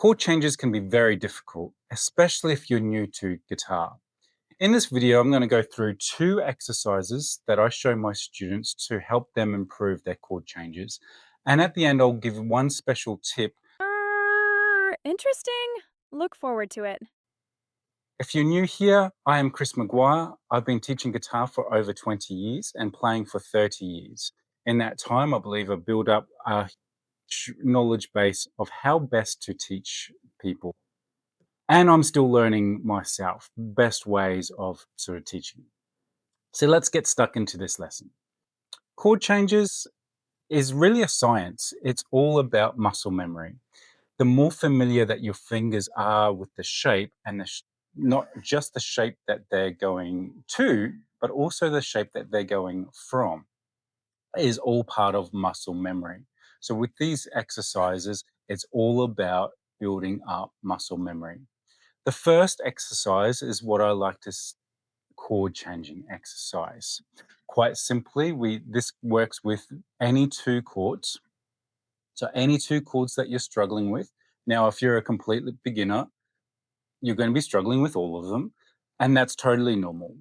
Chord changes can be very difficult, especially if you're new to guitar. In this video, I'm going to go through 2 exercises that I show my students to help them improve their chord changes. And at the end, I'll give one special tip. Interesting. Look forward to it. If you're new here, I am Chris McGuire. I've been teaching guitar for over 20 years and playing for 30 years. In that time, I believe I've built up a knowledge base of how best to teach people. And I'm still learning myself, best ways of sort of teaching. So let's get stuck into this lesson. Chord changes is really a science. It's all about muscle memory. The more familiar that your fingers are with the shape and not just the shape that they're going to, but also the shape that they're going from, is all part of muscle memory. So with these exercises, it's all about building up muscle memory. The first exercise is what I like to chord changing exercise. Quite simply, this works with any 2 chords. So any 2 chords that you're struggling with. Now, if you're a complete beginner, you're going to be struggling with all of them, and that's totally normal.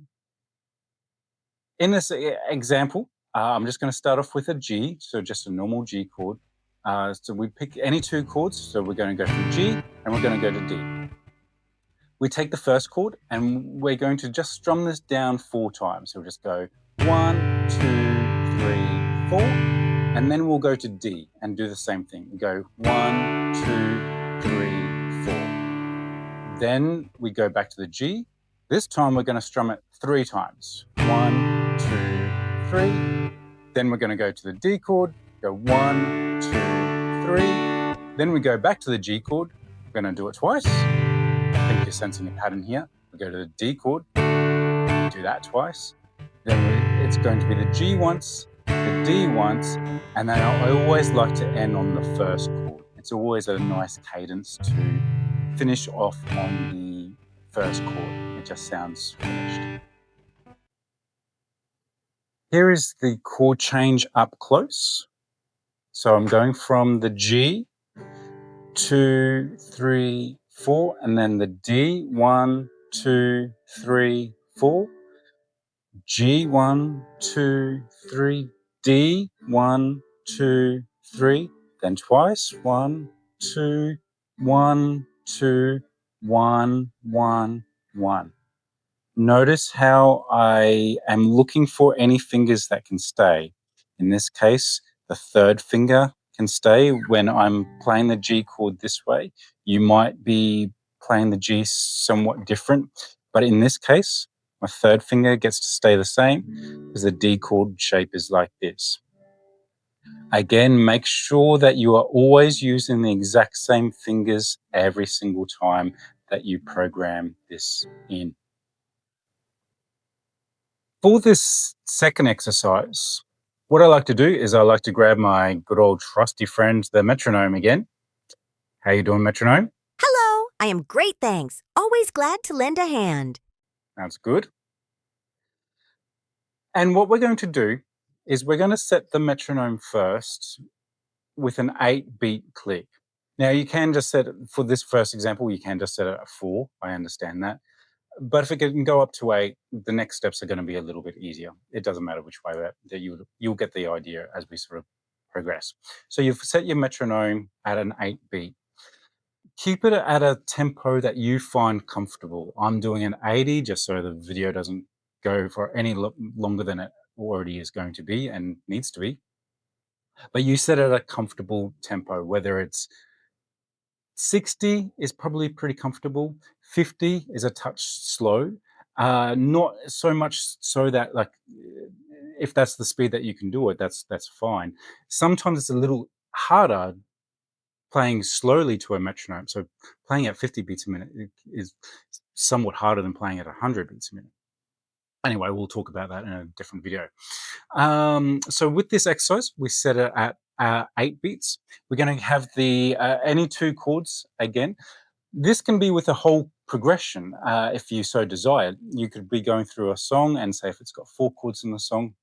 In this example, I'm just going to start off with a G, so just a normal G chord. So we pick any 2 chords, so we're going to go from G and we're going to go to D. We take the first chord and we're going to just strum this down 4 times. So we'll just go 1, 2, 3, 4, and then we'll go to D and do the same thing. We go 1, 2, 3, 4. Then we go back to the G. This time we're going to strum it 3 times. 1, 2, 3. Then we're going to go to the D chord, go 1, 2, 3. Then we go back to the G chord. We're going to do it twice. I think you're sensing a pattern here. We go to the D chord, do that twice. Then it's going to be the G once, the D once, and then I always like to end on the first chord. It's always a nice cadence to finish off on the first chord. It just sounds finished. Here is the chord change up close. So I'm going from the G, 2, 3, 4, and then the D, 1, 2, 3, 4. G, 1, 2, 3. D, 1, 2, 3. Then twice. 1, 2, 1, 2, 1, 1, 1. Notice how I am looking for any fingers that can stay. In this case, the 3rd finger can stay when I'm playing the G chord this way. You might be playing the G somewhat different, but in this case, my 3rd finger gets to stay the same because the D chord shape is like this. Again, make sure that you are always using the exact same fingers every single time that you program this in. For this second exercise, what I like to do is I like to grab my good old trusty friend, the metronome again. How you doing, metronome? Hello, I am great, thanks. Always glad to lend a hand. That's good. And what we're going to do is we're going to set the metronome first with an 8-beat click. Now you can just set it, for this first example, you can just set it at 4. I understand that. But if it can go up to 8, the next steps are going to be a little bit easier. It doesn't matter which way that you'll get the idea as we sort of progress. So you've set your metronome at an 8-beat. Keep it at a tempo that you find comfortable. I'm doing an 80 just so the video doesn't go for any longer than it already is going to be and needs to be. But you set it at a comfortable tempo, whether it's 60 is probably pretty comfortable. 50 is a touch slow. Not so much so that, like, if that's the speed that you can do it, that's fine. Sometimes it's a little harder playing slowly to a metronome. So playing at 50 beats a minute is somewhat harder than playing at 100 beats a minute. Anyway, we'll talk about that in a different video. So with this exercise, we set it at 8 beats. We're going to have the any 2 chords again. This can be with a whole progression if you so desire. You could be going through a song and say if it's got 4 chords in the song,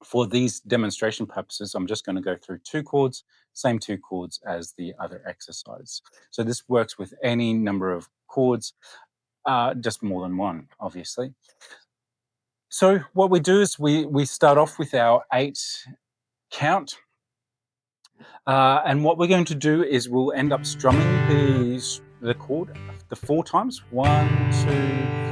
For these demonstration purposes, I'm just going to go through 2 chords, same 2 chords as the other exercise. So this works with any number of chords, just more than one, obviously. So what we do is we start off with our 8 count. And what we're going to do is we'll end up strumming the chord the 4 times. 1, 2,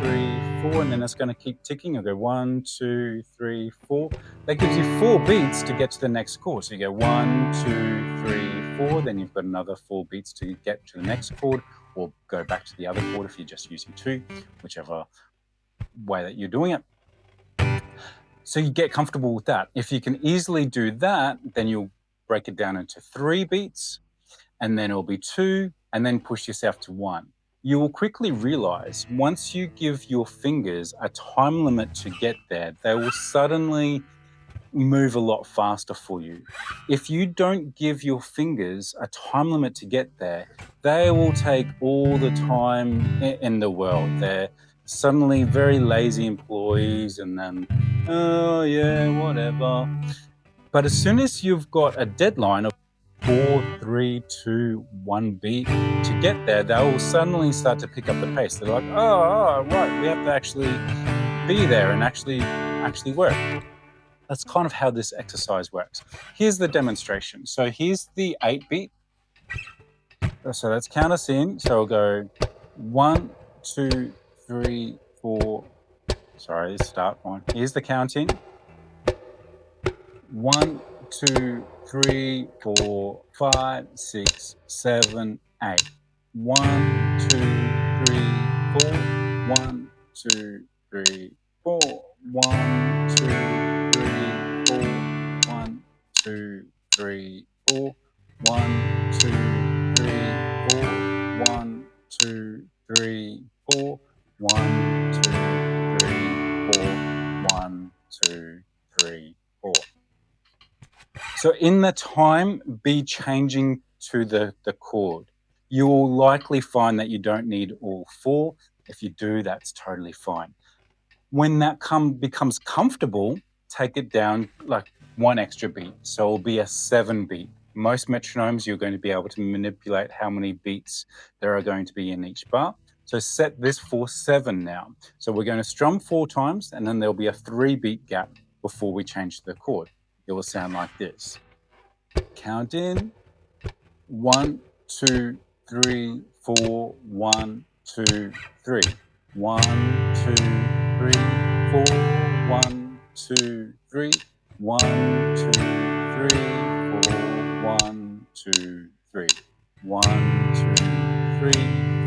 3, 4, and then it's going to keep ticking. You'll go 1, 2, 3, 4. That gives you 4 beats to get to the next chord. So you go 1, 2, 3, 4. Then you've got another 4 beats to get to the next chord, or go back to the other chord if you're just using 2, whichever way that you're doing it. So you get comfortable with that. If you can easily do that, then you'll break it down into 3 beats, and then it'll be 2, and then push yourself to 1. You will quickly realize once you give your fingers a time limit to get there, they will suddenly move a lot faster for you. If you don't give your fingers a time limit to get there, they will take all the time in the world. They're suddenly very lazy employees, and then, oh yeah, whatever. But as soon as you've got a deadline of 4, 3, 2, 1 beat to get there, they will suddenly start to pick up the pace. They're like, oh, right, we have to actually be there and actually work. That's kind of how this exercise works. Here's the demonstration. So here's the 8 beat. So let's count us in. So we'll go 1, 2, 3, 4. Sorry, start one. Here's the count in. 1, 2, 3, 4, 5, 6, 7, 8. 1, 2, 3, 4. 1, 2, 3, 4. 1, 2, 3, 4. 1, 2, 3, 4. 1, 2, 3, 4. 1, 2, 3, 4. 1, 2, 3, 4. 1, 2, 3, 4. So in the time, be changing to the chord. You will likely find that you don't need all 4. If you do, that's totally fine. When that becomes comfortable, take it down like 1 extra beat. So it'll be a 7 beat. Most metronomes, you're going to be able to manipulate how many beats there are going to be in each bar. So set this for 7 now. So we're going to strum 4 times, and then there'll be a 3 beat gap before we change the chord. It will sound like this. Count in. 1, 2, 3, 4. 1, 2, 3. 1, 2, 3, 4. 1, 2, 3. 1, 2, 3, 4. 1, 2, 3. 1, 2, 3,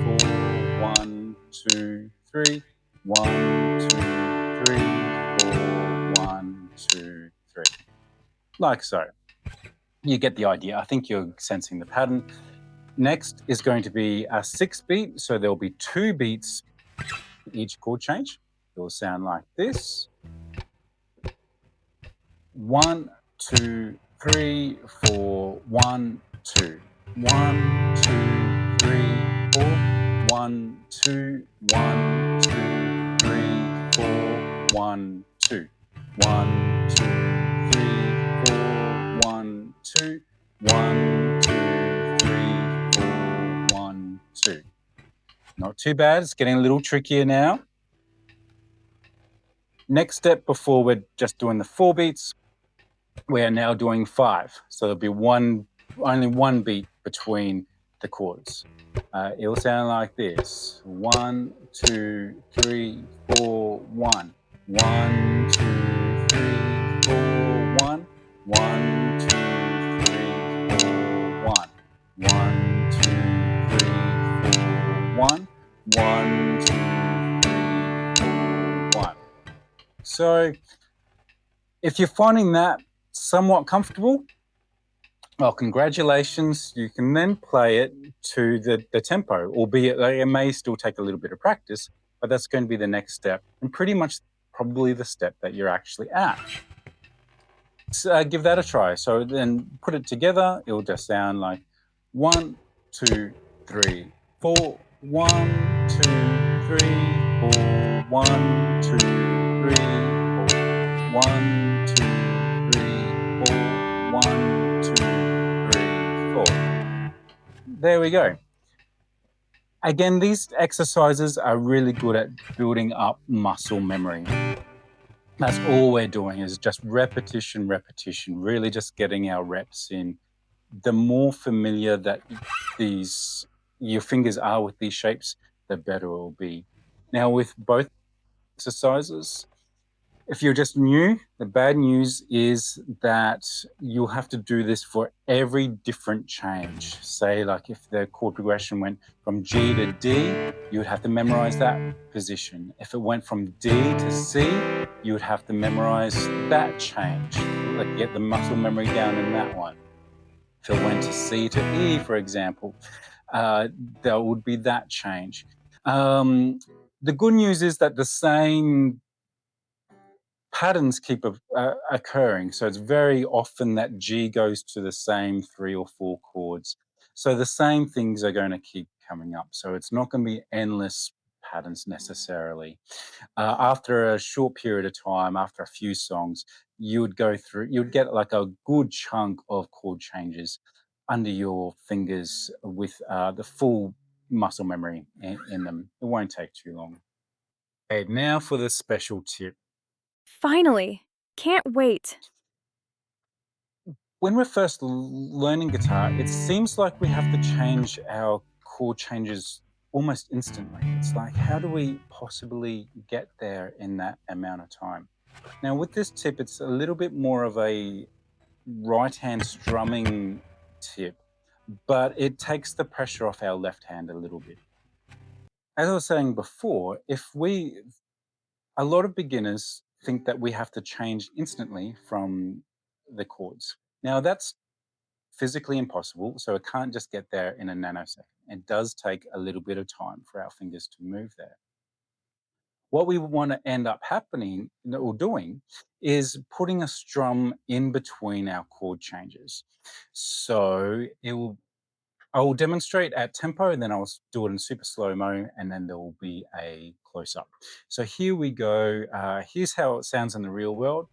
4. 1, 2, 3. 1, 2, 3, 4. 1, 2, 3. Like so. You get the idea. I think you're sensing the pattern. Next is going to be a 6 beat. So there'll be 2 beats each chord change. It will sound like this. 1, 2, 3, 4. 1, 2. 1, 2, 3, 4. 1, 2. 1, 2, 3, 4. 1, 2. 1, 2, 3, 4. 1, 2. 1, 2, 3, 4. 1, 2. Not too bad. It's getting a little trickier now. Next step, before we're just doing the 4 beats, we are now doing 5. So there'll be only one beat between the chords. It'll sound like this. 1, 2, 3, 4, 1. 1, 2, 3, 4, 1. 1, 2, 3, 4, 1. 1, 2, 3, 4, 1. 1, 2, 3, 4, 1. So if you're finding that somewhat comfortable, well, congratulations. You can then play it to the tempo, albeit it may still take a little bit of practice, but that's going to be the next step, and pretty much probably the step that you're actually at. So, give that a try. So then put it together. It'll just sound like 1, 2, 3, 4. 1, 2, 3, 4. 1, 2, 3, 4. 1, 2, there we go. Again, these exercises are really good at building up muscle memory. That's all we're doing is just repetition, repetition, really just getting our reps in. The more familiar that your fingers are with these shapes, the better it will be. Now, with both exercises, if you're just new, the bad news is that you'll have to do this for every different change. Say, like if the chord progression went from G to D, you would have to memorize that position. If it went from D to C, you would have to memorize that change, like get the muscle memory down in that one. If it went to C to E, for example, there would be that change. The good news is that the same patterns keep occurring. So it's very often that G goes to the same 3 or 4 chords. So the same things are going to keep coming up. So it's not going to be endless patterns necessarily. After a short period of time, after a few songs, you'd get like a good chunk of chord changes under your fingers with the full muscle memory in them. It won't take too long. Okay, now for the special tip. Finally! Can't wait. When we're first learning guitar, it seems like we have to change our chord changes almost instantly. It's like, how do we possibly get there in that amount of time? Now, with this tip, it's a little bit more of a right hand strumming tip, but it takes the pressure off our left hand a little bit. As I was saying before, a lot of beginners think that we have to change instantly from the chords. Now, that's physically impossible, so it can't just get there in a nanosecond. It does take a little bit of time for our fingers to move there. What we want to end up happening or doing is putting a strum in between our chord changes. So I will demonstrate at tempo, and then I'll do it in super slow mo, and then there will be a close up. So here we go. Here's how it sounds in the real world.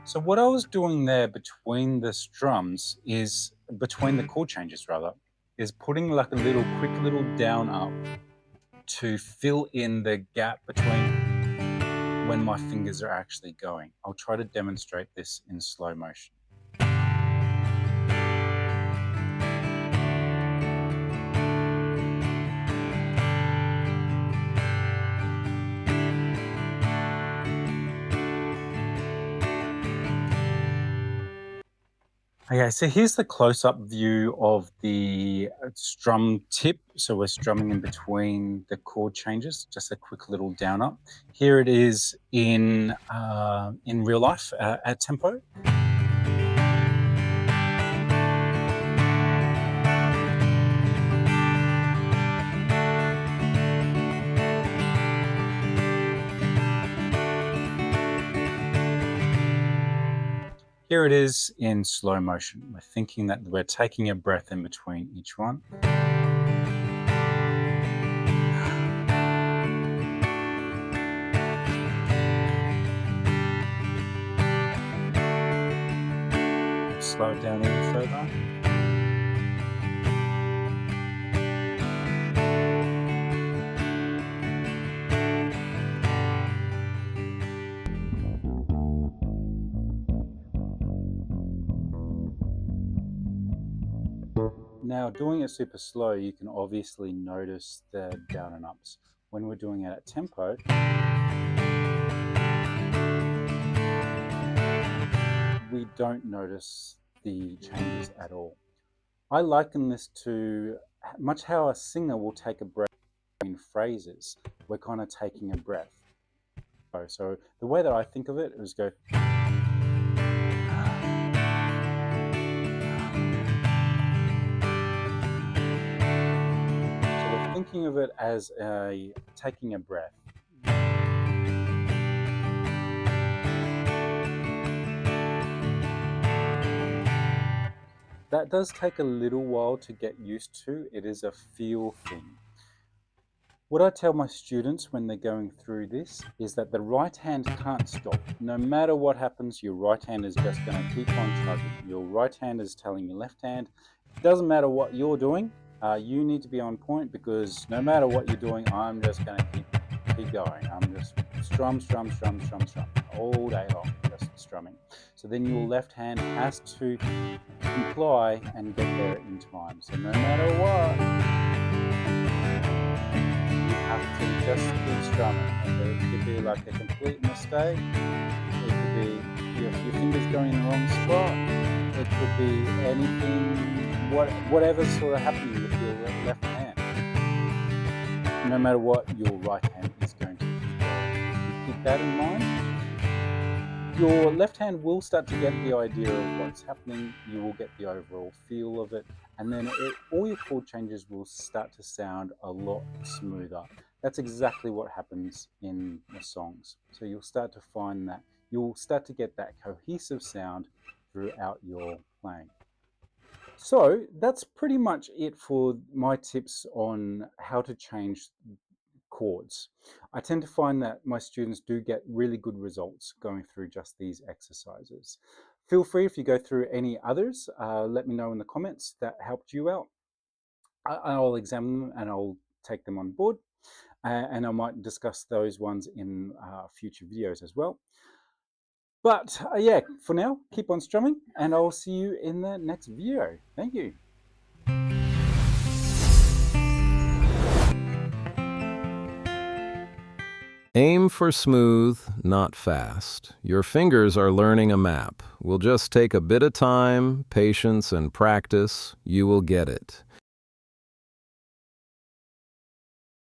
So what I was doing there between the strums between the chord changes rather, is putting like a quick little down up to fill in the gap between when my fingers are actually going. I'll try to demonstrate this in slow motion. Okay, so here's the close-up view of the strum tip. So we're strumming in between the chord changes, just a quick little down up. Here it is in real life at tempo. Here it is in slow motion. We're thinking that we're taking a breath in between each one. Slow it down even further. Now, doing it super slow, you can obviously notice the down and ups. When we're doing it at tempo, we don't notice the changes at all. I liken this to much how a singer will take a breath in phrases. We're kind of taking a breath. So the way that I think of it is go. So we're thinking of it as taking a breath. That does take a little while to get used to. It is a feel thing. What I tell my students when they're going through this is that the right hand can't stop. No matter what happens, your right hand is just going to keep on chugging. Your right hand is telling your left hand, it doesn't matter what you're doing, you need to be on point, because no matter what you're doing, I'm just going to keep going. I'm just strum, strum, strum, strum, strum all day long, just strumming. So then your left hand has to comply and get there in time. So no matter what, have to just keep strumming. It could be like a complete mistake. It could be your fingers going in the wrong spot. It could be anything, whatever's sort of happening with your left hand. No matter what, your right hand is going to keep going. Keep that in mind. Your left hand will start to get the idea of what's happening. You will get the overall feel of it, and then all your chord changes will start to sound a lot smoother. That's exactly what happens in the songs. So you'll start to find that you'll start to get that cohesive sound throughout your playing. So that's pretty much it for my tips on how to change chords. I tend to find that my students do get really good results going through just these exercises. Feel free, if you go through any others, let me know in the comments that helped you out. I'll examine them and I'll take them on board, and I might discuss those ones in future videos as well. But yeah, for now, keep on strumming, and I'll see you in the next video. Thank you. Aim for smooth, not fast. Your fingers are learning a map. Will just take a bit of time, patience, and practice. You will get it.